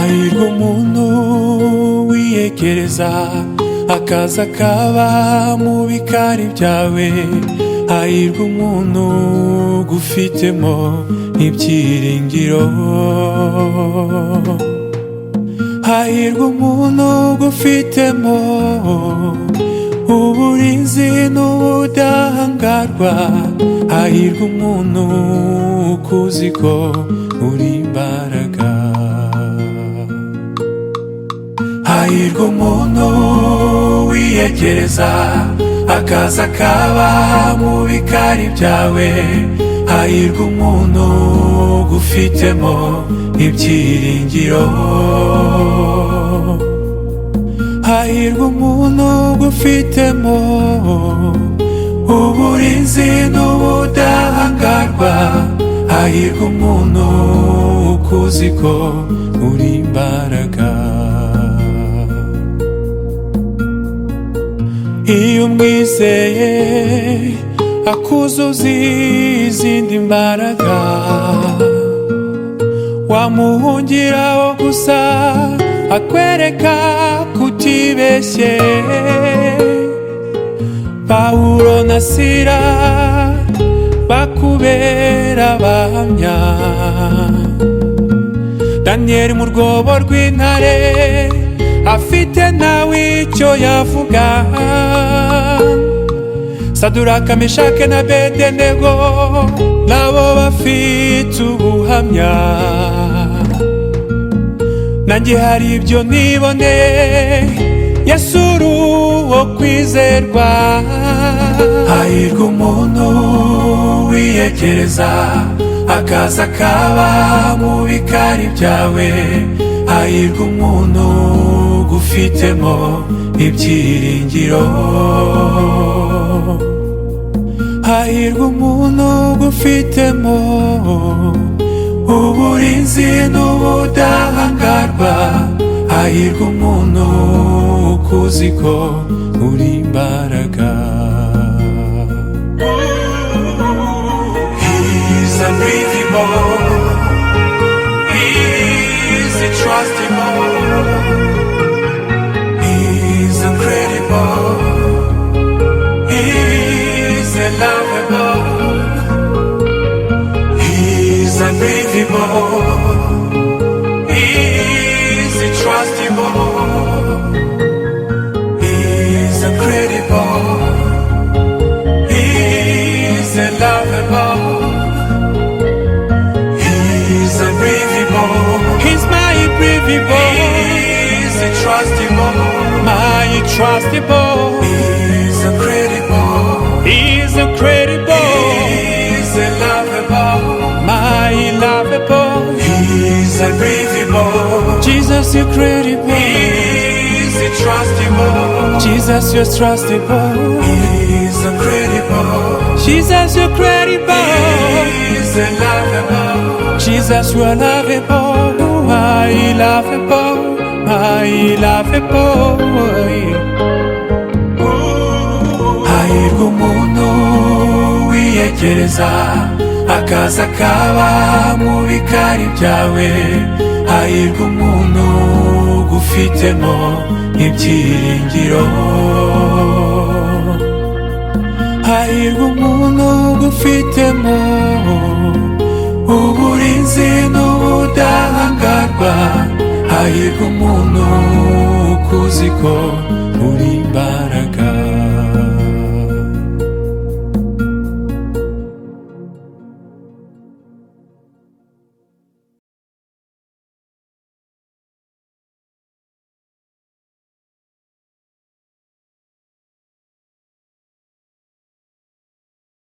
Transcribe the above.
hahirwa umuntu wiyegereza akaza akaba mu bikari byawe. Hahirwa umuntu gufitemo ibyiringiro. Hahirwa umuntu gufitemo uburinzi n'ubudahangarwa. Hahirwa umuntu ukuzi ko uri imbaraga. Hahirwa umuntu wiyegereza akaza akaba mu bikari byawe. Hahirwa umuntu gufitemo ibyiringiro. Hahirwa umuntu gufitemo uburinzi n'ubudahangarwa. Hahirwa umuntu ukuzi ko uri imbaraga. Iyo umwizeye akuzuza izindi mbaraga, wamuhungiraho gusa akwereka kutibeshye. Pawulo na Sila bakubera abahamya. Daniyeli mu rwobo rw'intare afite nawe icyo yavuga. Saduraka, Meshake na Abedenego nabo bafite ubuhamya. Nanjye hari ibyo niboneye, Yesu uwo kwizerwa. Hahirwa umuntu wiyegereza akaza akaba mu bikari byawe. Hahirwa umuntu gufitemo ibyiringiro. Hahirwa umuntu gufitemo uburinzi n'ubudahangarwa. Hahirwa umuntu ukuzi ko uri imbaraga. He's unbreathable, He's intrustable, He's incredible, He's unlovable. He's unbreathable, He's intrustable, He's incredible, He's unlovable. He's unbreathable, He's my unbreathable, He's intrustable, my intrustable. He's incredible, He's incredible, He's unlovable, my lovable. He's unbreathable, Jesus you're credible, He's intrustable, Jesus you're trustable. He's incredible, Jesus you're credible, He's unlovable, Jesus you're lovable, my lovable, my lovable. Hahirwa umuntu wiyegereza akaza akaba mu bikari byawe. Hahirwa umuntu gufitemo ibyiringiro. Hahirwa umuntu gufitemo uburinzi n'ubudahangarwa. Hahirwa umuntu ukuzi ko uri